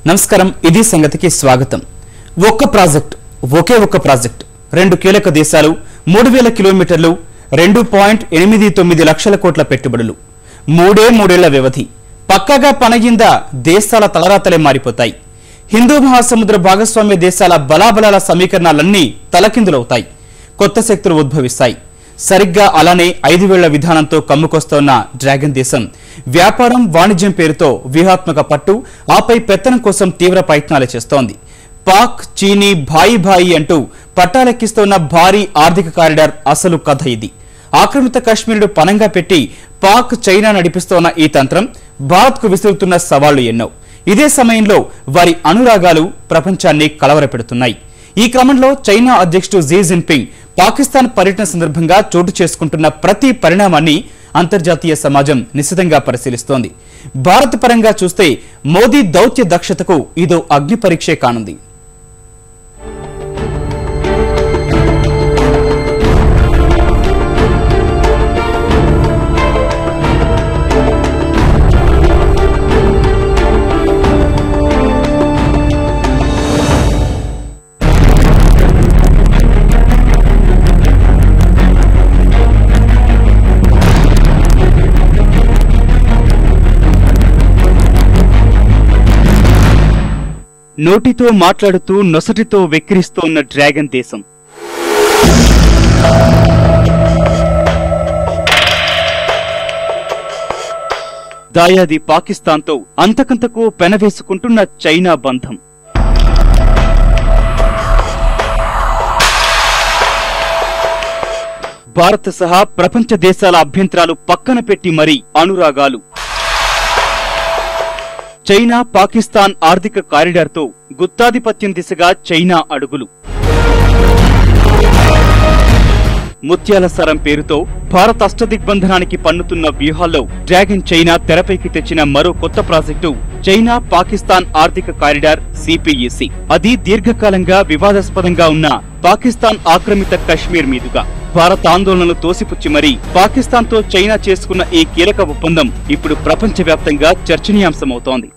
నమస్కారం ఇది సంగతికి స్వాగతం. ఒక్క ప్రాజెక్ట్ రెండు కీలక దేశాలు 3000 కిలోమీటర్లు 2.89 లక్షల కోట్ల పెట్టుబడులు మూడేళ్ల వ్యవధి పక్కాగా పనగిందా దేశాల తలరాతలే మారిపోతాయి. హిందూ మహాసముద్ర భాగస్వామ్య దేశాల బలాబలాల సమీకరణాలన్నీ తలకిందులవుతాయి. కొత్త శక్తులు ఉద్భవిస్తాయి. సరిగ్గా అలానే 5 వేళ్ల విధానంతో కమ్ముకొస్తోన్న డ్రాగన్ దేశం వ్యాపారం వాణిజ్యం పేరుతో వ్యూహాత్మక పట్టు ఆపై పెత్తనం కోసం తీవ్ర ప్రయత్నాలు చేస్తోంది. పాక్ చీనీ భాయి అంటూ పట్టాలెక్కిస్తోన్న భారీ ఆర్థిక కారిడార్ అసలు కథ ఇది. ఆక్రమిత కశ్మీరును పనంగా పెట్టి పాక్ చైనా నడిపిస్తోన్న ఈ తంత్రం భారత్కు విసురుతున్న సవాళ్లు ఎన్నో. ఇదే సమయంలో వారి అనురాగాలు ప్రపంచాన్ని కలవరపెడుతున్నాయి. ఈ క్రమంలో చైనా అధ్యక్షుడు జీ జిన్పింగ్ పాకిస్తాన్ పర్యటన సందర్భంగా చోటు చేసుకుంటున్న ప్రతి పరిణామాన్ని అంతర్జాతీయ సమాజం నిశితంగా పరిశీలిస్తోంది. భారత్ పరంగా చూస్తే మోదీ దౌత్య దక్షతకు ఇదో అగ్ని పరీక్షే కానుంది. నోటితో మాట్లాడుతూ నొసటితో వెక్కిరిస్తోన్న డ్రాగన్ దేశం దాయాది పాకిస్తాన్తో అంతకంతకు పెనవేసుకుంటున్న చైనా బంధం. భారత్ సహా ప్రపంచ దేశాల అభ్యంతరాలు పక్కన పెట్టి మరీ అనురాగాలు. చైనా పాకిస్తాన్ ఆర్థిక కారిడార్తో గుత్తాధిపత్యం దిశగా చైనా అడుగులు. ముత్యాల సరం పేరుతో భారత్ అష్టదిగ్బంధనానికి పన్నుతున్న వ్యూహాల్లో డ్రాగన్ చైనా తెరపైకి తెచ్చిన మరో కొత్త ప్రాజెక్టు చైనా పాకిస్తాన్ ఆర్థిక కారిడార్ సిపిఇసి. అది దీర్ఘకాలంగా వివాదాస్పదంగా ఉన్న పాకిస్తాన్ ఆక్రమిత కశ్మీర్ మీదుగా భారత్ ఆందోళనలు తోసిపుచ్చి మరీ పాకిస్తాన్తో చైనా చేసుకున్న ఈ కీలక ఒప్పందం ఇప్పుడు ప్రపంచవ్యాప్తంగా చర్చనీయాంశమవుతోంది.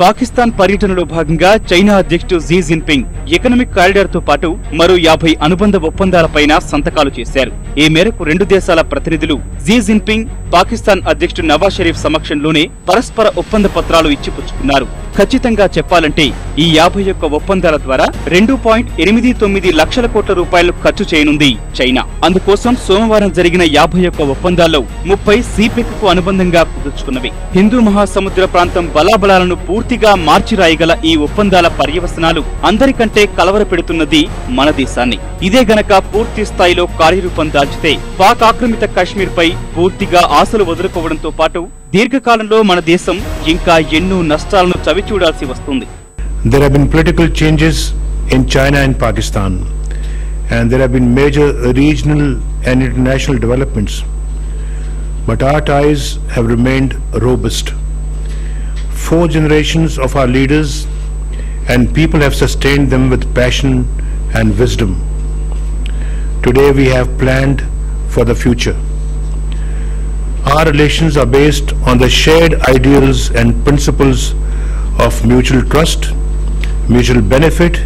పాకిస్తాన్ పర్యటనలో భాగంగా చైనా అధ్యక్షుడు జీ జిన్పింగ్ ఎకనామిక్ కారిడార్ తో పాటు మరో 50 అనుబంధ ఒప్పందాలపైన సంతకాలు చేశారు. ఈ మేరకు రెండు దేశాల ప్రతినిధులు జీ జిన్పింగ్ పాకిస్తాన్ అధ్యక్షుడు నవాజ్ షరీఫ్ సమక్షంలోనే పరస్పర ఒప్పంద పత్రాలు ఇచ్చిపుచ్చుకున్నారు. ఖచ్చితంగా చెప్పాలంటే ఈ 51 ఒప్పందాల ద్వారా 2.89 లక్షల కోట్ల రూపాయలు ఖర్చు చేయనుంది చైనా. అందుకోసం సోమవారం జరిగిన 51 ఒప్పందాల్లో 30 సిపెక్ కు అనుబంధంగా కుదుర్చుకున్నవి. హిందూ మహాసముద్ర ప్రాంతం బలాబలాలను పూర్తిగా మార్చిరాయగల ఈ ఒప్పందాల పర్యవసనాలు అందరికంటే కలవరపెడుతున్నది మన దేశాన్ని. ఇదే గనక పూర్తి స్థాయిలో కార్యరూపం దాల్చితే పాక్ ఆక్రమిత కశ్మీర్ పై పూర్తిగా ఆశలు వదులుకోవడంతో పాటు దీర్ఘకాలంలో మన దేశం ఇంకా ఎన్నో నష్టాలను చవిచూడాల్సి వస్తుంది. There have been political changes in China and Pakistan, and there have been major regional and international developments, but our ties have remained robust. 4 generations of our leaders and people have sustained them with passion and wisdom. Today we have planned for the future. Our relations are based on the shared ideals and principles of mutual trust, mutual benefit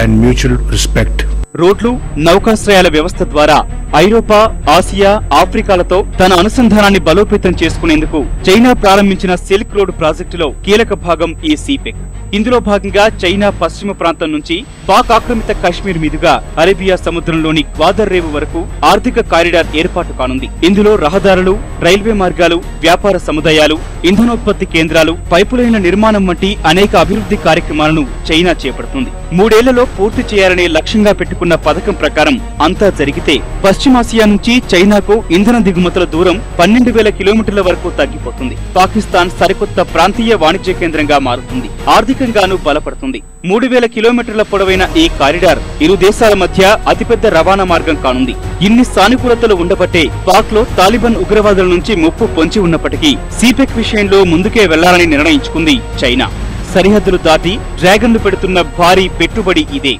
and mutual respect. రోడ్లు నౌకాశ్రయాల వ్యవస్థ ద్వారా ఐరోపా Asia ఆఫ్రికాలతో తన అనుసంధానాన్ని బలోపేతం చేసుకునేందుకు China ప్రారంభించిన silk road ప్రాజెక్టులో కీలక భాగం ఈ సిపెక్. ఇందులో భాగంగా చైనా పశ్చిమ ప్రాంతం నుంచి పాక్ ఆక్రమిత కశ్మీర్ మీదుగా అరేబియా సముద్రంలోని గ్వాదర్ రేవు వరకు ఆర్థిక కారిడార్ ఏర్పాటు కానుంది. ఇందులో రహదారులు, రైల్వే మార్గాలు, వ్యాపార సముదాయాలు, ఇంధనోత్పత్తి కేంద్రాలు, పైపులైన నిర్మాణం వంటి అనేక అభివృద్ధి కార్యక్రమాలను చైనా చేపడుతుంది. 3 ఏళ్లలో పూర్తి చేయాలనే లక్ష్యంగా పెట్టుకున్న పథకం ప్రకారం అంతా జరిగితే పశ్చిమాసియా నుంచి చైనాకు ఇంధన దిగుమతుల దూరం 12,000 కిలోమీటర్ల వరకు తగ్గిపోతుంది. పాకిస్తాన్ సరికొత్త ప్రాంతీయ వాణిజ్య కేంద్రంగా మారుతుంది. ఆర్థికంగానూ బలపడుతుంది. 3,000 కిలోమీటర్ల పొడవైన ఈ కారిడార్ ఇరు దేశాల మధ్య అతిపెద్ద రవాణా మార్గం కానుంది. ఇన్ని సానుకూలతలు ఉండబట్టే పాక్ లో తాలిబాన్ ఉగ్రవాదుల నుంచి ముప్పు పొంచి ఉన్నప్పటికీ సిపెక్ విషయంలో ముందుకే వెళ్లాలని నిర్ణయించుకుంది చైనా. సరిహద్దులు దాటి డ్రాగన్లు పెడుతున్న భారీ పెట్టుబడి ఇదే.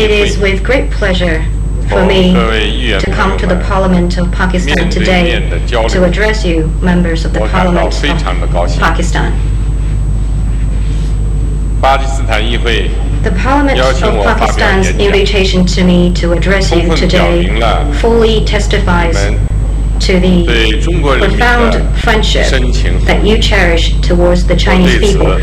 It is with great pleasure for me to come to the Parliament of Pakistan today to address you, members of the Parliament of Pakistan. The Parliament of Pakistan's invitation to me to address you today fully testifies to the profound friendship that you cherish towards the Chinese people.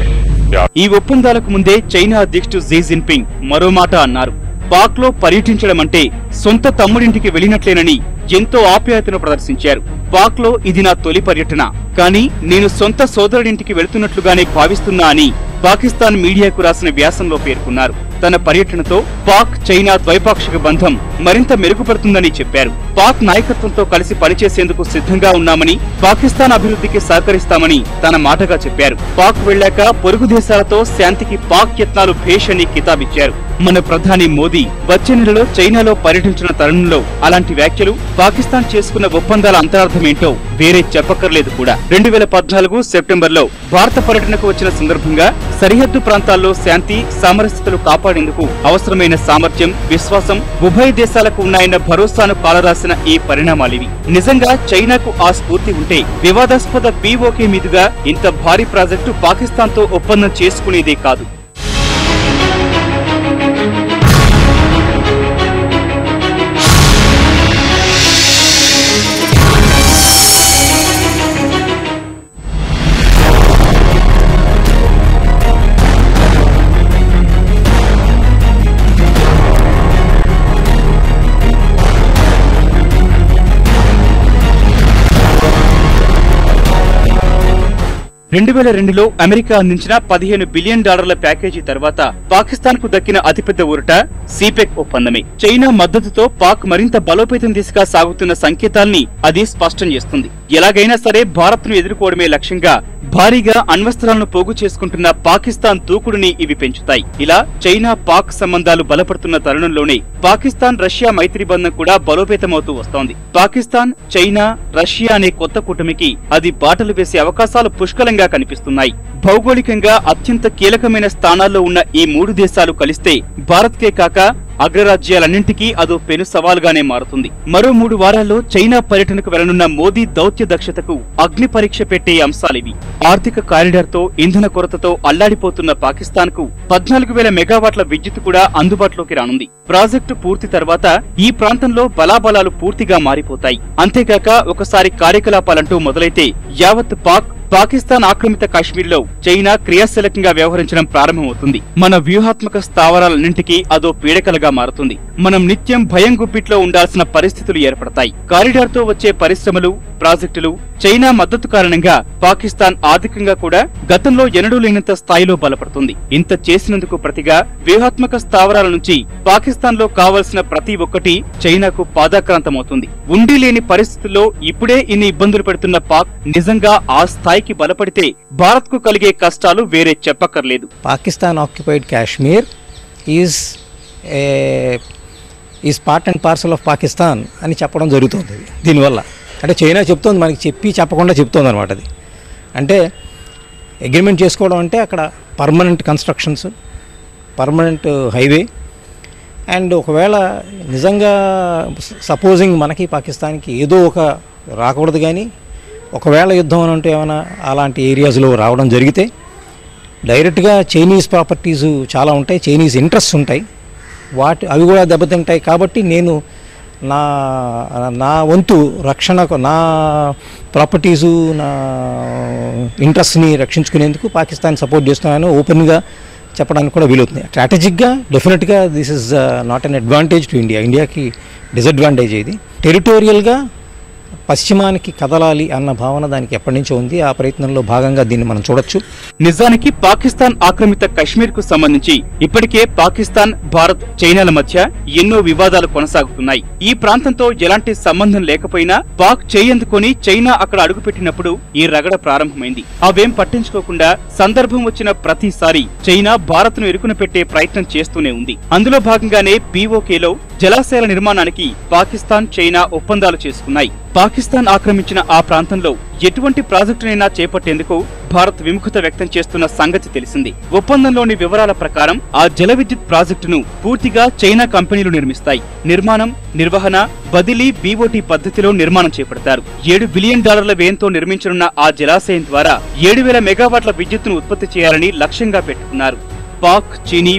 ఈ ఒప్పందాలకు ముందే China అధ్యక్షుడు Xi Jinping మరో మాట అన్నారు. పాక్ లో పర్యటించడం అంటే సొంత తమ్ముడింటికి వెళ్ళినట్లేనని ఎంతో ఆప్యాయతను ప్రదర్శించారు. పాక్ లో ఇది నా తొలి పర్యటన, కానీ నేను సొంత సోదరుడింటికి వెళుతున్నట్లుగానే భావిస్తున్నా అని పాకిస్తాన్ మీడియాకు రాసిన వ్యాసంలో పేర్కొన్నారు. తన పర్యటనతో పాక్ చైనా ద్వైపాక్షిక బంధం మరింత మెరుగుపడుతుందని చెప్పారు. పాక్ నాయకత్వంతో కలిసి పనిచేసేందుకు సిద్ధంగా ఉన్నామని, పాకిస్తాన్ అభివృద్ధికి సహకరిస్తామని తన మాటగా చెప్పారు. పాక్ వెళ్లాక పొరుగు దేశాలతో శాంతికి పాక్ యత్నాలు భేష్ అని కితాబిచ్చారు. మన ప్రధాని మోదీ వచ్చే నెలలో చైనాలో పర్యటించిన తరుణంలో అలాంటి వ్యాఖ్యలు, పాకిస్తాన్ చేసుకున్న ఒప్పందాల అంతరార్థమేంటో వేరే చెప్పక్కర్లేదు కూడా. 2014 సెప్టెంబర్లో భారత పర్యటనకు వచ్చిన సందర్భంగా సరిహద్దు ప్రాంతాల్లో శాంతి సామరస్యతలు కాపాడేందుకు అవసరమైన సామర్థ్యం, విశ్వాసం ఉభయ దేశాలకు ఉన్నాయన్న భరోసాను కాలరాసిన ఈ పరిణామాలివి. నిజంగా చైనాకు ఆ స్ఫూర్తి ఉంటే వివాదాస్పద పీఓకే మీదుగా ఇంత భారీ ప్రాజెక్టు పాకిస్తాన్ తో ఒప్పందం చేసుకునేదే కాదు. $2002లో అమెరికా అందించిన $15 బిలియన్ ప్యాకేజీ తర్వాత పాకిస్తాన్ కు దక్కిన అతిపెద్ద ఊరట సిపెక్ ఒప్పందమే. చైనా మద్దతుతో పాక్ మరింత బలోపేతం దిశగా సాగుతున్న సంకేతాల్ని అది స్పష్టం చేస్తుంది. ఎలాగైనా సరే భారత్ ను ఎదుర్కోవడమే లక్ష్యంగా భారీగా అణ్వస్త్రాలను పోగు చేసుకుంటున్న పాకిస్తాన్ దూకుడుని ఇవి పెంచుతాయి. ఇలా చైనా పాక్ సంబంధాలు బలపడుతున్న తరుణంలోనే పాకిస్తాన్ రష్యా మైత్రి బంధం కూడా బలోపేతమవుతూ వస్తోంది. పాకిస్తాన్, చైనా, రష్యా అనే కొత్త కూటమికి అది బాటలు వేసే అవకాశాలు పుష్కలంగా కనిపిస్తున్నాయి. భౌగోళికంగా అత్యంత కీలకమైన స్థానాల్లో ఉన్న ఈ మూడు దేశాలు కలిస్తే భారత్కే కాక అగ్రరాజ్యాలన్నింటికీ అదో పెను సవాలుగానే మారుతుంది. మరో 3 వారాల్లో చైనా పర్యటనకు వెళ్లనున్న మోదీ దౌత్య దక్షతకు అగ్ని పరీక్ష పెట్టే అంశాలివి. ఆర్థిక కారిడార్ తో ఇంధన కొరతతో అల్లాడిపోతున్న పాకిస్తాన్ కు 14,000 మెగావాట్ల విద్యుత్ కూడా అందుబాటులోకి రానుంది. ప్రాజెక్టు పూర్తి తర్వాత ఈ ప్రాంతంలో బలాబలాలు పూర్తిగా మారిపోతాయి. అంతేకాక ఒకసారి కార్యకలాపాలంటూ మొదలైతే యావత్ పాకిస్తాన్ ఆక్రమిత కాశ్మీర్లో చైనా క్రియాశీలకంగా వ్యవహరించడం ప్రారంభమవుతుంది. మన వ్యూహాత్మక స్థావరాలన్నింటికీ అదో పీడకలగా మారుతుంది. మనం నిత్యం భయం గుప్పిట్లో ఉండాల్సిన పరిస్థితులు ఏర్పడతాయి. కారిడార్ తో వచ్చే పరిశ్రమలు, ప్రాజెక్టులు, చైనా మద్దతు కారణంగా పాకిస్తాన్ ఆర్థికంగా కూడా గతంలో ఎన్నడూ లేనంత స్థాయిలో బలపడుతుంది. ఇంత చేసినందుకు ప్రతిగా వ్యూహాత్మక స్థావరాల నుంచి పాకిస్తాన్ లో కావలసిన ప్రతి ఒక్కటి చైనాకు పాదాక్రాంతమవుతుంది. ఉండి లేని పరిస్థితుల్లో ఇప్పుడే ఇన్ని ఇబ్బందులు పెడుతున్న పాక్ నిజంగా ఆ స్థాయికి బలపడితే భారత్ కు కలిగే కష్టాలు వేరే చెప్పక్కర్లేదు. Pakistan occupied Kashmir is part and parcel of Pakistan అని చెప్పడం జరుగుతుంది. దీనివల్ల అంటే చైనా చెప్తోంది, మనకి చెప్పకుండా చెప్తోంది అనమాట. అది అంటే అగ్రిమెంట్ చేసుకోవడం అంటే అక్కడ permanent constructions, permanent highway. And ఒకవేళ నిజంగా సపోజింగ్ మనకి పాకిస్తాన్కి ఏదో ఒక రాకూడదు, కానీ ఒకవేళ యుద్ధం అని అంటే ఏమైనా అలాంటి ఏరియాస్లో రావడం జరిగితే డైరెక్ట్గా చైనీస్ ప్రాపర్టీస్ చాలా ఉంటాయి, చైనీస్ ఇంట్రెస్ట్స్ ఉంటాయి, అవి కూడా దెబ్బతింటాయి. కాబట్టి నేను నా వంతు రక్షణకు, నా ప్రాపర్టీసు, నా ఇంట్రెస్ట్ని రక్షించుకునేందుకు పాకిస్తాన్ సపోర్ట్ చేస్తున్నాను ఓపెన్గా చెప్పడానికి కూడా వీలవుతుంది. స్ట్రాటజిక్గా డెఫినెట్గా this is not an advantage to India. ఇండియాకి డిసడ్వాంటేజ్ ఇది. టెరిటోరియల్గా పశ్చిమానికి కదలాలి అన్న భావన దానికి ఎప్పటి నుంచో ఉంది. ఆ ప్రయత్నంలో భాగంగా దీన్ని మనం చూడొచ్చు. నిజానికి పాకిస్తాన్ ఆక్రమిత కశ్మీర్ కు సంబంధించి ఇప్పటికే పాకిస్తాన్, భారత్, చైనాల మధ్య ఎన్నో వివాదాలు కొనసాగుతున్నాయి. ఈ ప్రాంతంతో ఎలాంటి సంబంధం లేకపోయినా పాక్ చేయందుకొని చైనా అక్కడ అడుగుపెట్టినప్పుడు ఈ రగడ ప్రారంభమైంది. అవేం పట్టించుకోకుండా సందర్భం వచ్చిన ప్రతిసారి చైనా భారత్ ను ఇరుకున పెట్టే ప్రయత్నం చేస్తూనే ఉంది. అందులో భాగంగానే పీఓకేలో జలాశయాల నిర్మాణానికి పాకిస్తాన్, చైనా ఒప్పందాలు చేసుకున్నాయి. పాకిస్తాన్ ఆక్రమించిన ఆ ప్రాంతంలో ఎటువంటి ప్రాజెక్టునైనా చేపట్టేందుకు భారత్ విముఖత వ్యక్తం చేస్తున్న సంగతి తెలిసింది. ఒప్పందంలోని వివరాల ప్రకారం ఆ జల విద్యుత్ ప్రాజెక్టును పూర్తిగా చైనా కంపెనీలు నిర్మిస్తాయి. నిర్మాణం, నిర్వహణ, బదిలీ బీఓటీ పద్ధతిలో నిర్మాణం చేపడతారు. $7 బిలియన్ వ్యయంతో నిర్మించనున్న ఆ జలాశయం ద్వారా 7,000 మెగావాట్ల విద్యుత్తును ఉత్పత్తి చేయాలని లక్ష్యంగా పెట్టుకున్నారు. పాక్, చీనీ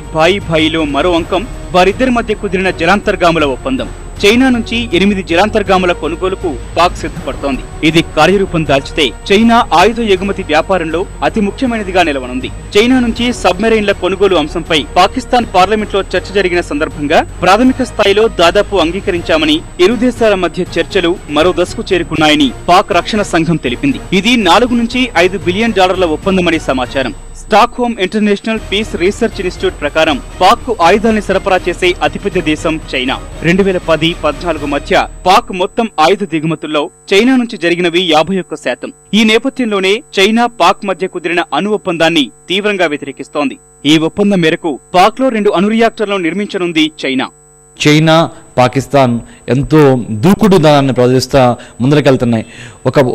భాయిలో మరో అంకం వారిద్దరి మధ్య కుదిరిన జలాంతర్గాముల ఒప్పందం. చైనా నుంచి 8 జలాంతర్గాముల కొనుగోలుకు పాక్ సిద్ధపడుతోంది. ఇది కార్యరూపం దాల్చితే చైనా ఆయుధ ఎగుమతి వ్యాపారంలో అతి ముఖ్యమైనదిగా నిలవనుంది. చైనా నుంచి సబ్మెరైన్ల కొనుగోలు అంశంపై పాకిస్తాన్ పార్లమెంట్లో చర్చ జరిగిన సందర్భంగా ప్రాథమిక స్థాయిలో దాదాపు అంగీకరించామని, ఇరు దేశాల మధ్య చర్చలు మరో దశకు చేరుకున్నాయని పాక్ రక్షణ సంఘం తెలిపింది. ఇది $4 నుంచి $5 బిలియన్ ఒప్పందమని సమాచారం. Stockholm International Peace Research Institute ప్రకారం పాక్ కు ఆయుధాల్ని సరఫరా చేసే అతిపెద్ద దేశం చైనా. 2010-14 మధ్య పాక్ మొత్తం ఆయుధ దిగుమతుల్లో చైనా నుంచి జరిగినవి 51%. ఈ నేపథ్యంలోనే చైనా, పాక్ మధ్య కుదిరిన అణు ఒప్పందాన్ని తీవ్రంగా వ్యతిరేకిస్తోంది. ఈ ఒప్పందం మేరకు పాక్ లో 2 అణు రియాక్టర్లను నిర్మించనుంది చైనా. చైనా, పాకిస్తాన్ ఎంతో దూకుడు దానాన్ని ప్రదర్శిస్తా ముందరకెళ్తున్నాయి.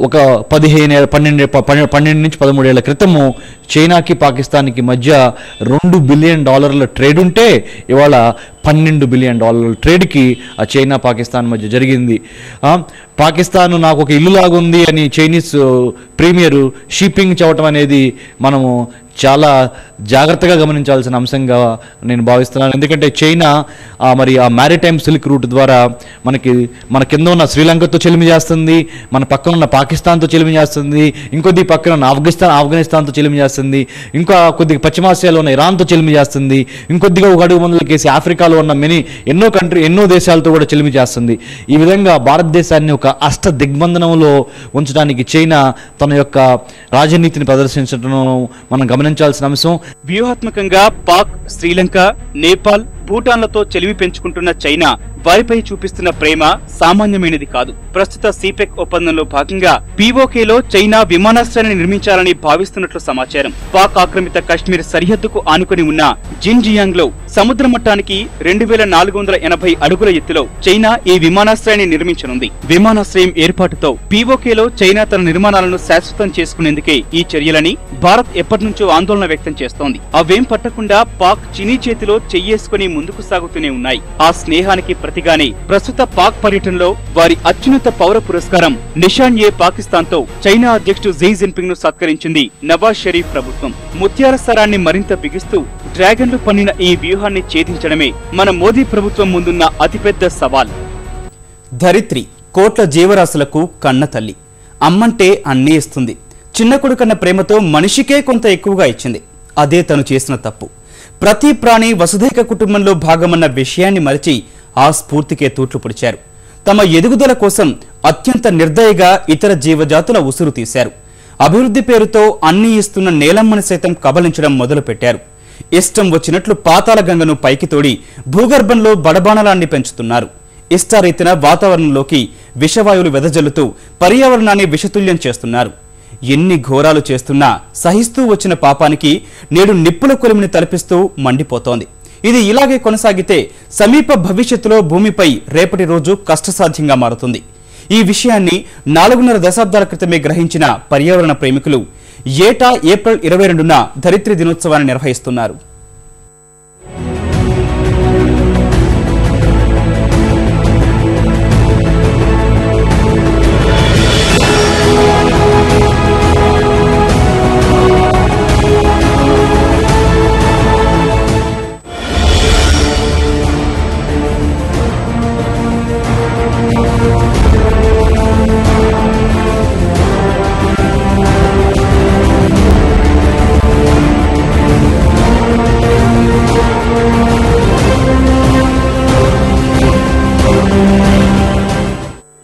ఒక 12 నుంచి 13 ఏళ్ల క్రితము చైనాకి, పాకిస్తాన్కి మధ్య $2 బిలియన్ ట్రేడ్ ఉంటే ఇవాళ $12 బిలియన్ ట్రేడ్కి ఆ చైనా, పాకిస్తాన్ మధ్య జరిగింది. పాకిస్తాన్ నాకు ఒక ఇల్లు లాగుంది అని చైనీస్ ప్రీమియర్ షీపింగ్ చెప్పడం అనేది మనము చాలా జాగ్రత్తగా గమనించాల్సిన అంశంగా నేను భావిస్తున్నాను. ఎందుకంటే చైనా మరి ఆ మ్యారిటైమ్ సిల్క్ రూట్ ద్వారా మన కింద ఉన్న శ్రీలంకతో చెలిమి చేస్తుంది, మన పక్కన ఉన్న పాకిస్తాన్తో చెలిమి చేస్తుంది, ఇంకొద్ది పక్కన ఉన్న ఆఫ్ఘనిస్తాన్తో చెలిమి చేస్తుంది, ఇంకా కొద్దిగా పశ్చిమాసియాలో ఉన్న ఇరాన్తో చెలిమి చేస్తుంది, ఇంకొద్దిగా ఒక అడుగు ముందుకేసి ఆఫ్రికాలో ఉన్న ఎన్నో దేశాలతో కూడా చెలిమి చేస్తుంది. ఈ విధంగా భారతదేశాన్ని ఒక అష్ట దిగ్బంధనంలో ఉంచడానికి చైనా తన యొక్క రాజనీతిని ప్రదర్శించడం మనం గమనించాల్సిన అంశం. వ్యూహాత్మకంగా పాక్, శ్రీలంక, నేపాల్, భూటాన్లతో చెలిమి పెంచుకుంటున్న చైనా వారిపై చూపిస్తున్న ప్రేమ సామాన్యమైనది కాదు. ప్రస్తుత సిపెక్ ఒప్పందంలో భాగంగా పీఓకేలో చైనా విమానాశ్రయాన్ని నిర్మించాలని భావిస్తున్నట్లు సమాచారం. పాక్ ఆక్రమిత కశ్మీర్ సరిహద్దుకు ఆనుకుని ఉన్న జిన్జియాంగ్ లో సముద్ర మట్టానికి 2480 అడుగుల ఎత్తులో చైనా ఈ విమానాశ్రయాన్ని నిర్మించనుంది. విమానాశ్రయం ఏర్పాటుతో పీఓకేలో చైనా తన నిర్మాణాలను శాశ్వతం చేసుకునేందుకే ఈ చర్యలని భారత్ ఎప్పటినుంచో ఆందోళన వ్యక్తం చేస్తోంది. అవేం పట్టకుండా పాక్ చీనీ చేతిలో చెయ్యేసుకుని ముందుకు సాగుతూనే ఉన్నాయి. ఆ స్నేహానికి ప్రతిగానే ప్రస్తుత పాక్ పర్యటనలో వారి అత్యున్నత పౌర పురస్కారం నిషాన్-ఏ-పాకిస్తాన్ తో చైనా అధ్యక్షుడు జీ జిన్పింగ్ ను సత్కరించింది నవాజ్ షరీఫ్ ప్రభుత్వం. ముత్యాల సరాన్ని మరింత బిగిస్తూ డ్రాగన్లు పన్నిన ఈ వ్యూహాన్ని ఛేదించడమే మన మోదీ ప్రభుత్వం ముందున్న అతిపెద్ద సవాల్. ధరిత్రి కోట్ల జీవరాశులకు కన్న తల్లి. అమ్మంటే అన్నీ ఇస్తుంది. చిన్న కొడుకన్న ప్రేమతో మనిషికే కొంత ఎక్కువగా ఇచ్చింది. అదే తను చేసిన తప్పు. ప్రతి ప్రాణి వసుధైక కుటుంబంలో భాగమన్న విషయాన్ని మరిచి ఆ స్ఫూర్తికే తూట్లు పొడిచారు. తమ ఎదుగుదల కోసం అత్యంత నిర్దయగా ఇతర జీవజాతుల ఉసురు తీశారు. అభివృద్ధి పేరుతో అన్ని ఇస్తున్న నేలమ్మని సైతం కబలించడం మొదలుపెట్టారు. ఇష్టం వచ్చినట్లు పాతాళ గంగను పైకి తోడి భూగర్భంలో బడబానలాన్ని పెంచుతున్నారు. ఇష్టారీతిన వాతావరణంలోకి విషవాయువులు వెదజల్లుతూ పర్యావరణాన్ని విషతుల్యం చేస్తున్నారు. ఎన్ని ఘోరాలు చేస్తున్నా సహిస్తూ వచ్చిన పాపానికి నేడు నిప్పుల కొలిమిని తలపిస్తూ మండిపోతోంది. ఇది ఇలాగే కొనసాగితే సమీప భవిష్యత్తులో భూమిపై రేపటి రోజు కష్టసాధ్యంగా మారుతుంది. ఈ విషయాన్ని 4.5 దశాబ్దాల క్రితమే గ్రహించిన పర్యావరణ ప్రేమికులు ఏటా ఏప్రిల్ 22న ధరిత్రి దినోత్సవాన్ని నిర్వహిస్తున్నారు.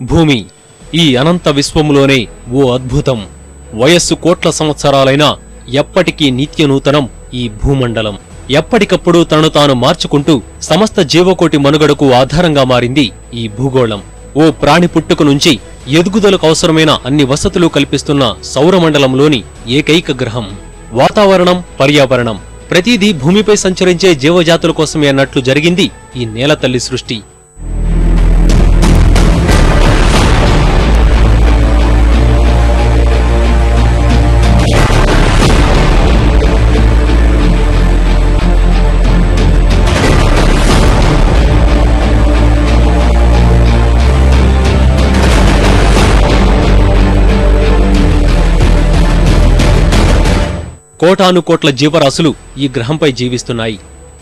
భూమి ఈ అనంత విశ్వములోనే ఓ అద్భుతం. వయస్సు కోట్ల సంవత్సరాలైనా ఎప్పటికీ నిత్యనూతనం ఈ భూమండలం. ఎప్పటికప్పుడు తనను తాను మార్చుకుంటూ సమస్త జీవకోటి మనుగడకు ఆధారంగా మారింది ఈ భూగోళం. ఓ ప్రాణి పుట్టుక నుంచి ఎదుగుదలకు అవసరమైన అన్ని వసతులు కల్పిస్తున్న సౌరమండలంలోని ఏకైక గ్రహం. వాతావరణం, పర్యావరణం ప్రతిదీ భూమిపై సంచరించే జీవజాతుల కోసమే అన్నట్లు జరిగింది ఈ నేలతల్లి సృష్టి. కోటాను కోట్ల జీవరాశులు ఈ గ్రహంపై జీవిస్తున్నాయి.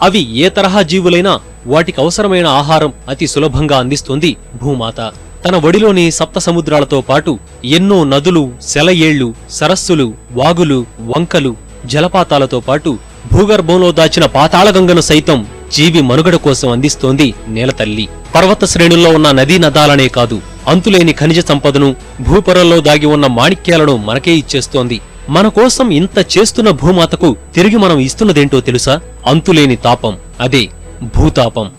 అవి ఏ తరహా జీవులైనా వాటికి అవసరమైన ఆహారం అతి సులభంగా అందిస్తుంది భూమాత. తన ఒడిలోని సప్త సముద్రాలతో పాటు ఎన్నో నదులు, సెలయేళ్లు, సరస్సులు, వాగులు, వంకలు, జలపాతాలతో పాటు భూగర్భంలో దాచిన పాతాళగంగను సైతం జీవి మనుగడ కోసం అందిస్తోంది నేలతల్లి. పర్వత శ్రేణుల్లో ఉన్న నదీ నదాలనే కాదు, అంతులేని ఖనిజ సంపదను, భూపొరల్లో దాగి ఉన్న మాణిక్యాలను మనకే ఇచ్చేస్తోంది. మన కోసం ఇంత చేస్తున్న భూమాతకు తిరిగి మనం ఇస్తున్నదేంటో తెలుసా? అంతులేని తాపం, అదే భూతాపం.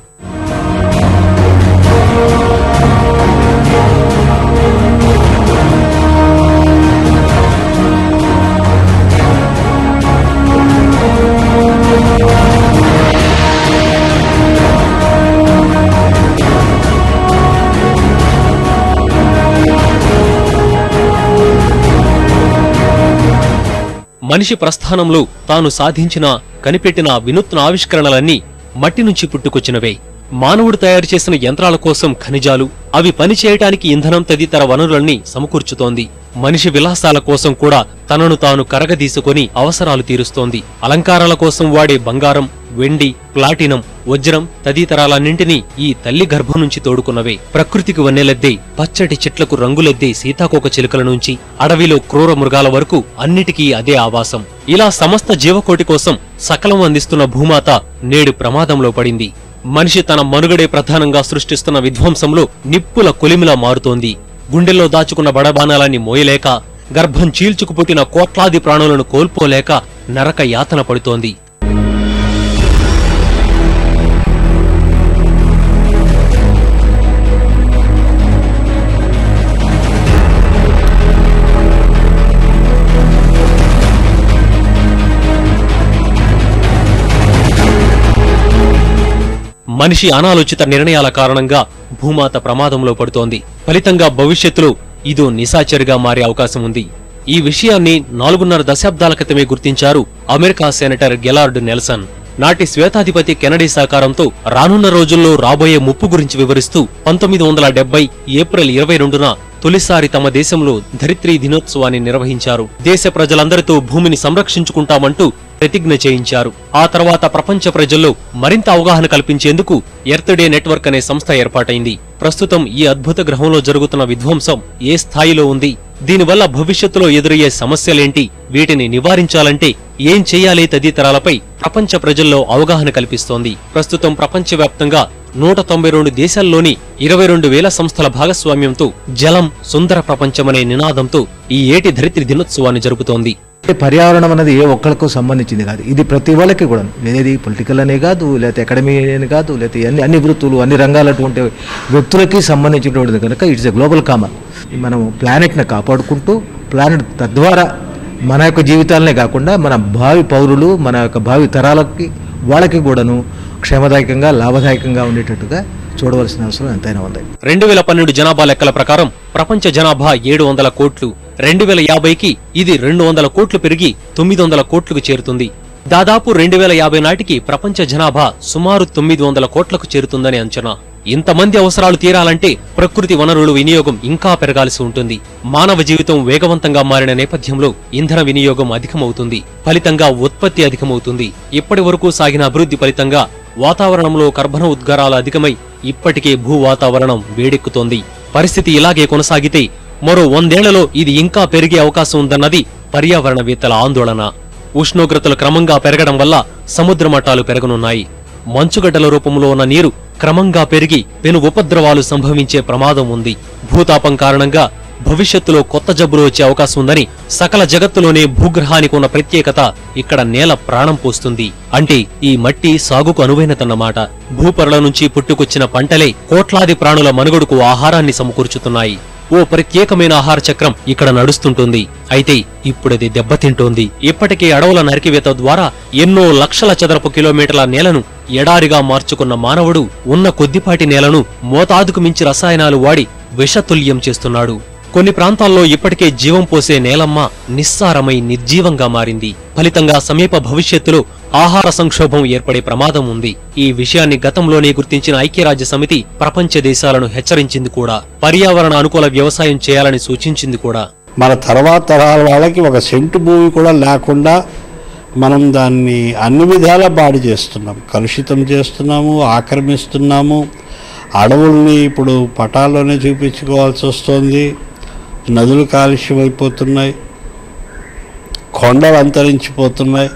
మనిషి ప్రస్థానంలో తాను సాధించిన, కనిపెట్టిన వినూత్న ఆవిష్కరణలన్నీ మట్టి నుంచి పుట్టుకొచ్చినవే. మానవుడు తయారు చేసిన యంత్రాల కోసం ఖనిజాలు, అవి పనిచేయటానికి ఇంధనం తదితర వనరులన్నీ సమకూర్చుతోంది. మనిషి విలాసాల కోసం కూడా తనను తాను కరగదీసుకొని అవసరాలు తీరుస్తోంది. అలంకారాల కోసం వాడే బంగారం, వెండి, ప్లాటినం, వజ్రం తదితరాలన్నింటినీ ఈ తల్లి గర్భం నుంచి తోడుకున్నవే. ప్రకృతికి వన్నెలెద్దే, పచ్చటి చెట్లకు రంగులెద్దే సీతాకోక చిలుకల నుంచి అడవిలో క్రూర మృగాల వరకు అన్నిటికీ అదే ఆవాసం. ఇలా సమస్త జీవకోటి కోసం సకలం అందిస్తున్న భూమాత నేడు ప్రమాదంలో పడింది. మనిషి తన మనుగడే ప్రధానంగా సృష్టిస్తున్న విధ్వంసంలో నిప్పుల కొలిమిలా మారుతోంది. గుండెల్లో దాచుకున్న బడబానాలన్నీ మోయలేక, గర్భం చీల్చుకు పుట్టిన కోట్లాది ప్రాణులను కోల్పోలేక నరక యాతన పడుతోంది. మనిషి అనాలోచిత నిర్ణయాల కారణంగా భూమాత ప్రమాదంలో పడుతోంది. ఫలితంగా భవిష్యత్తులో ఇదో నిశాచరిగా మారే అవకాశం ఉంది. ఈ విషయాన్ని 4.5 దశాబ్దాల క్రితమే గుర్తించారు అమెరికా సెనేటర్ గెలార్డ్ నెల్సన్. నాటి శ్వేతాధిపతి కెనడీ సహకారంతో రానున్న రోజుల్లో రాబోయే ముప్పు గురించి వివరిస్తూ 1970 ఏప్రిల్ 22న తొలిసారి తమ దేశంలో ధరిత్రీ దినోత్సవాన్ని నిర్వహించారు. దేశ ప్రజలందరితో భూమిని సంరక్షించుకుంటామంటూ ప్రతిజ్ఞ చేయించారు. ఆ తర్వాత ప్రపంచ ప్రజల్లో మరింత అవగాహన కల్పించేందుకు ఎర్త్ డే నెట్వర్క్ అనే సంస్థ ఏర్పాటైంది. ప్రస్తుతం ఈ అద్భుత గ్రహంలో జరుగుతున్న విధ్వంసం ఏ స్థాయిలో ఉంది, దీనివల్ల భవిష్యత్తులో ఎదురయ్యే సమస్యలేంటి, వీటిని నివారించాలంటే ఏం చేయాలి తదితరాలపై ప్రపంచ ప్రజల్లో అవగాహన కల్పిస్తోంది. ప్రస్తుతం ప్రపంచవ్యాప్తంగా 192 దేశాల్లోని 22,000 సంస్థల భాగస్వామ్యంతో జలం సుందర ప్రపంచమనే నినాదంతో ఈ ఏటి ధరిత్రి దినోత్సవాన్ని జరుపుతోంది. పర్యావరణం అనేది ఏ ఒక్కరికి సంబంధించింది కాదు, ఇది ప్రతి వాళ్ళకి కూడా. ఏది పొలిటికల్ అనే కాదు, లేకపోతే అకాడమీ అని కాదు, లేకపోతే అన్ని వృత్తులు, అన్ని రంగాలటువంటి వ్యక్తులకి సంబంధించినటువంటిది కనుక ఇట్స్ ఎ గ్లోబల్ కామన్. మనం ప్లానెట్ని కాపాడుకుంటూ ప్లానెట్ తద్వారా మన యొక్క జీవితాలనే కాకుండా మన భావి పౌరులు, మన యొక్క భావి తరాలకి వాళ్ళకి కూడాను క్షేమదాయకంగా, లాభదాయకంగా ఉండేటట్టుగా చూడవలసిన అవసరం ఎంతైనా ఉంది. 2012 జనాభా లెక్కల ప్రకారం ప్రపంచ జనాభా 700 కోట్లు. 2050కి ఇది 200 కోట్లు పెరిగి 900 కోట్లకు చేరుతుంది. దాదాపు 2050 నాటికి ప్రపంచ జనాభా సుమారు 900 కోట్లకు చేరుతుందని అంచనా. ఇంతమంది అవసరాలు తీరాలంటే ప్రకృతి వనరుల వినియోగం ఇంకా పెరగాల్సి ఉంటుంది. మానవ జీవితం వేగవంతంగా మారిన నేపథ్యంలో ఇంధన వినియోగం అధికమవుతుంది. ఫలితంగా ఉత్పత్తి అధికమవుతుంది. ఇప్పటి వరకు సాగిన అభివృద్ధి ఫలితంగా వాతావరణంలో కర్బన ఉద్గారాలు అధికమై ఇప్పటికే భూ వాతావరణం వేడెక్కుతోంది. పరిస్థితి ఇలాగే కొనసాగితే మరో 100 ఏళ్లలో ఇది ఇంకా పెరిగే అవకాశం ఉందన్నది పర్యావరణవేత్తల ఆందోళన. ఉష్ణోగ్రతలు క్రమంగా పెరగడం వల్ల సముద్ర మట్టాలు పెరగనున్నాయి. మంచుగడ్డల రూపంలో ఉన్న నీరు క్రమంగా పెరిగి పెను ఉపద్రవాలు సంభవించే ప్రమాదం ఉంది. భూతాపం కారణంగా భవిష్యత్తులో కొత్త జబ్బులు వచ్చే అవకాశం ఉందని, సకల జగత్తులోనే భూగ్రహానికి ఉన్న ప్రత్యేకత ఇక్కడ నేల ప్రాణం పోస్తుంది. అంటే ఈ మట్టి సాగుకు అనువైనదన్నమాట. భూపరల నుంచి పుట్టుకొచ్చిన పంటలే కోట్లాది ప్రాణుల మనుగడకు ఆహారాన్ని సమకూర్చుతున్నాయి. ఓ ప్రత్యేకమైన ఆహార చక్రం ఇక్కడ నడుస్తుంటుంది. అయితే ఇప్పుడది దెబ్బతింటోంది. ఇప్పటికే అడవుల నరికివేత ద్వారా ఎన్నో లక్షల చదరపు కిలోమీటర్ల నేలను ఎడారిగా మార్చుకున్న మానవుడు ఉన్న కొద్దిపాటి నేలను మోతాదుకు మించి రసాయనాలు వాడి విషతుల్యం చేస్తున్నాడు. కొన్ని ప్రాంతాల్లో ఇప్పటికే జీవం పోసే నేలమ్మ నిస్సారమై నిర్జీవంగా మారింది. ఫలితంగా సమీప భవిష్యత్తులో ఆహార సంక్షోభం ఏర్పడే ప్రమాదం ఉంది. ఈ విషయాన్ని గతంలోనే గుర్తించిన ఐక్యరాజ్య సమితి ప్రపంచ దేశాలను హెచ్చరించింది కూడా. పర్యావరణ అనుకూల వ్యవసాయం చేయాలని సూచించింది కూడా. మన తర్వాత తరాల వాళ్ళకి ఒక సెంటు భూమి కూడా లేకుండా మనం దాన్ని అన్ని విధాలా పాడు చేస్తున్నాం, కలుషితం చేస్తున్నాము, ఆక్రమిస్తున్నాము. అడవుల్ని ఇప్పుడు పటాల్లోనే చూపించుకోవాల్సి వస్తుంది. నదులు కాలుష్యం అయిపోతున్నాయి, కొండలు అంతరించిపోతున్నాయి.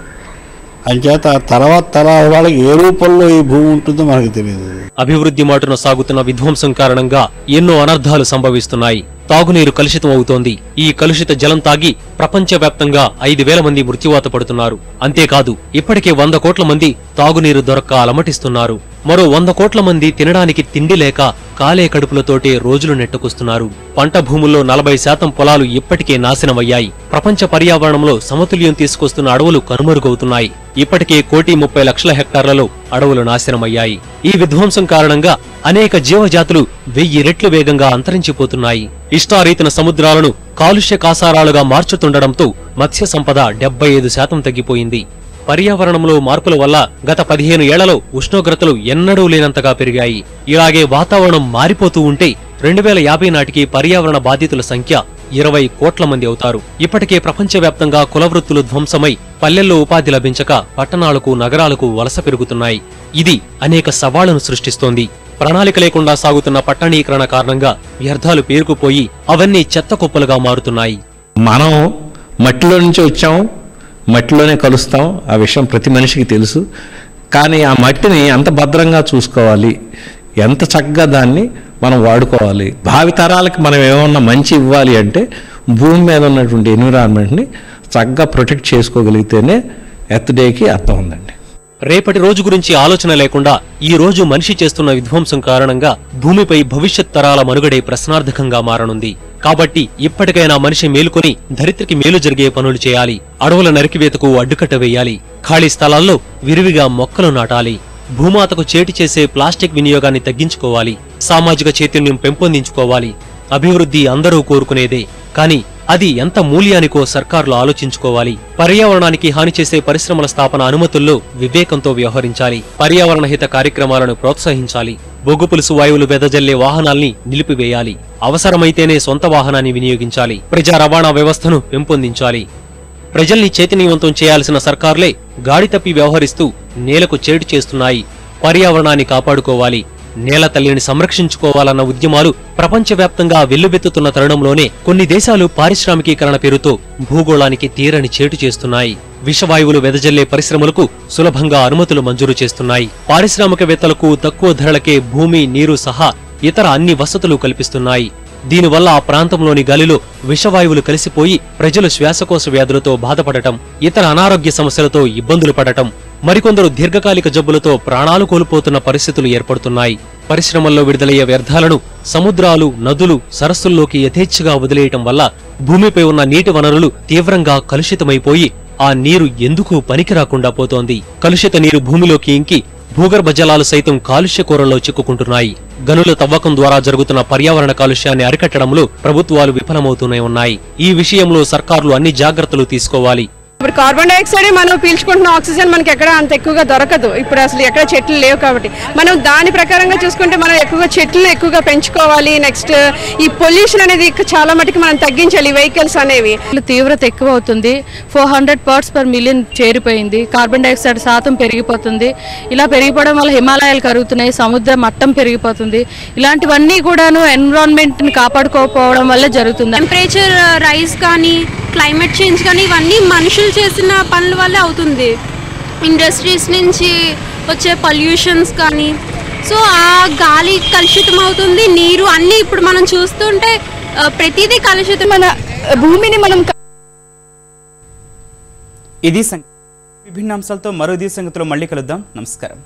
అంచేత తర్వాత తరాల వాళ్ళకి ఏ రూపంలో ఈ భూమి ఉంటుందో మనకు తెలియదు. అభివృద్ధి మాటున సాగుతున్న విధ్వంసం కారణంగా ఎన్నో అనర్థాలు సంభవిస్తున్నాయి. తాగునీరు కలుషితం అవుతోంది. ఈ కలుషిత జలం తాగి ప్రపంచవ్యాప్తంగా 5,000 మంది మృత్యువాత పడుతున్నారు. అంతేకాదు ఇప్పటికే 100 కోట్ల మంది తాగునీరు దొరక్క అలమటిస్తున్నారు. మరో 100 కోట్ల మంది తినడానికి తిండి లేక కాలే కడుపులతోటే రోజులు నెట్టుకొస్తున్నారు. పంట భూముల్లో 40% పొలాలు ఇప్పటికే నాశనమయ్యాయి. ప్రపంచ పర్యావరణంలో సమతుల్యం తీసుకొస్తున్న అడవులు కనుమరుగవుతున్నాయి. ఇప్పటికే 1,30,00,000 హెక్టార్లలో అడవులు నాశనమయ్యాయి. ఈ విధ్వంసం కారణంగా అనేక జీవజాతులు 1000 రెట్లు వేగంగా అంతరించిపోతున్నాయి. ఇష్టారీతిన సముద్రాలను కాలుష్య కాసారాలుగా మార్చుతుండటంతో మత్స్య సంపద 75% తగ్గిపోయింది. పర్యావరణంలో మార్పుల వల్ల గత 15 ఏళ్లలో ఉష్ణోగ్రతలు ఎన్నడూ లేనంతగా పెరిగాయి. ఇలాగే వాతావరణం మారిపోతూ ఉంటే 2050 నాటికి పర్యావరణ బాధితుల సంఖ్య 20 కోట్ల మంది అవుతారు. ఇప్పటికే ప్రపంచవ్యాప్తంగా కులవృత్తులు ధ్వంసమై పల్లెల్లో ఉపాధి లభించక పట్టణాలకు నగరాలకు వలస పెరుగుతున్నాయి. ఇది అనేక సవాళ్లను సృష్టిస్తోంది. ప్రణాళిక లేకుండా సాగుతున్న పట్టణీకరణ కారణంగా వ్యర్థాలు పేరుకుపోయి అవన్నీ చెత్త కుప్పలుగా మారుతున్నాయి. మనం మట్టిలో నుంచి వచ్చాము, మట్టిలోనే కలుస్తాం. ఆ విషయం ప్రతి మనిషికి తెలుసు. కానీ ఆ మట్టిని ఎంత భద్రంగా చూసుకోవాలి, ఎంత చక్కగా దాన్ని మనం వాడుకోవాలి, భావితరాలకి మనం ఏమన్నా మంచి ఇవ్వాలి అంటే భూమి మీద ఉన్నటువంటి ఎన్విరాన్మెంట్ని చక్కగా ప్రొటెక్ట్ చేసుకోగలిగితేనే ఎర్త్ డేకి అర్థం ఉందండి. రేపటి రోజు గురించి ఆలోచన లేకుండా ఈ రోజు మనిషి చేస్తున్న విధ్వంసం కారణంగా భూమిపై భవిష్యత్ తరాల మనుగడే ప్రశ్నార్థకంగా మారనుంది. కాబట్టి ఇప్పటికైనా మనిషి మేలుకొని ధరిత్రికి మేలు జరిగే పనులు చేయాలి. అడవుల నరికివేతకు అడ్డుకట్ట వేయాలి. ఖాళీ స్థలాల్లో విరివిగా మొక్కలు నాటాలి. భూమాతకు చేటి చేసే ప్లాస్టిక్ వినియోగాన్ని తగ్గించుకోవాలి. సామాజిక చైతన్యం పెంపొందించుకోవాలి. అభివృద్ధి అందరూ కోరుకునేదే, కానీ అది ఎంత మూల్యానికో సర్కారులు ఆలోచించుకోవాలి. పర్యావరణానికి హాని చేసే పరిశ్రమల స్థాపన అనుమతుల్లో వివేకంతో వ్యవహరించాలి. పర్యావరణ హిత కార్యక్రమాలను ప్రోత్సహించాలి. బొగ్గు పులుసు వాయువులు వెదజల్లే వాహనాల్ని నిలిపివేయాలి. అవసరమైతేనే సొంత వాహనాన్ని వినియోగించాలి. ప్రజా రవాణా వ్యవస్థను పెంపొందించాలి. ప్రజల్ని చైతన్యవంతం చేయాల్సిన సర్కారులే గాడి తప్పి వ్యవహరిస్తూ నేలకు చేటు చేస్తున్నాయి. పర్యావరణాన్ని కాపాడుకోవాలి. నేల తల్లిని సంరక్షించుకోవాలన్న ఉద్యమాలు ప్రపంచవ్యాప్తంగా వెల్లువెత్తుతున్న తరుణంలోనే కొన్ని దేశాలు పారిశ్రామికీకరణ పేరుతో భూగోళానికి తీరని చేటు చేస్తున్నాయి. విషవాయువులు వెదజల్లే పరిశ్రమలకు సులభంగా అనుమతులు మంజూరు చేస్తున్నాయి. పారిశ్రామికవేత్తలకు తక్కువ ధరలకే భూమి, నీరు సహా ఇతర అన్ని వసతులు కల్పిస్తున్నాయి. దీనివల్ల ఆ ప్రాంతంలోని గాలిలో విషవాయువులు కలిసిపోయి ప్రజలు శ్వాసకోశ వ్యాధులతో బాధపడటం, ఇతర అనారోగ్య సమస్యలతో ఇబ్బందులు పడటం, మరికొందరు దీర్ఘకాలిక జబ్బులతో ప్రాణాలు కోల్పోతున్న పరిస్థితులు ఏర్పడుతున్నాయి. పరిశ్రమల్లో విడుదలయ్యే వ్యర్థాలను సముద్రాలు, నదులు, సరస్సుల్లోకి యథేచ్ఛగా వదిలేయటం వల్ల భూమిపై ఉన్న నీటి వనరులు తీవ్రంగా కలుషితమైపోయి ఆ నీరు ఎందుకు పనికిరాకుండా పోతోంది. కలుషిత నీరు భూమిలోకి ఇంకి భూగర్భ జలాలు సైతం కాలుష్య కూరల్లో చిక్కుకుంటున్నాయి. గనుల తవ్వకం ద్వారా జరుగుతున్న పర్యావరణ కాలుష్యాన్ని అరికట్టడంలో ప్రభుత్వాలు విఫలమవుతూనే ఉన్నాయి. ఈ విషయంలో సర్కారులు అన్ని జాగ్రత్తలు తీసుకోవాలి. ఇప్పుడు కార్బన్ డైఆక్సైడ్ మనం పీల్చుకుంటున్న ఆక్సిజన్ మనకి ఎక్కడ అంత ఎక్కువగా దొరకదు. ఇప్పుడు అసలు ఎక్కడ చెట్లు లేవు కాబట్టి మనం దాని ప్రకారంగా చూసుకుంటే మనం ఎక్కువగా చెట్లను ఎక్కువగా పెంచుకోవాలి. నెక్స్ట్ ఈ పొల్యూషన్ అనేది చాలా మటుకు మనం తగ్గించాలి. వెహికల్స్ అనేవి తీవ్రత ఎక్కువ అవుతుంది. 400 parts per million చేరిపోయింది. కార్బన్ డైఆక్సైడ్ శాతం పెరిగిపోతుంది. ఇలా పెరిగిపోవడం వల్ల హిమాలయాలు కరుగుతున్నాయి, సముద్ర మట్టం పెరిగిపోతుంది. ఇలాంటివన్నీ కూడాను ఎన్విరాన్మెంట్ ని కాపాడుకోకపోవడం వల్ల జరుగుతుంది. టెంపరేచర్ రైజ్ కానీ, క్లైమేట్ చేంజ్ కానీ ఇవన్నీ మనుషులు చేసిన పనుల వల్లే అవుతుంది. ఇండస్ట్రీస్ నుంచి వచ్చే పొల్యూషన్స్ కానీ, సో ఆ గాలి కలుషితం అవుతుంది, నీరు అన్నీ ఇప్పుడు మనం చూస్తుంటే ప్రతిదీ కలుషితం. మన భూమిని మనం ఇది విభిన్న అంశాలతో మరో సంగతిలో మళ్ళీ కలుద్దాం. నమస్కారం.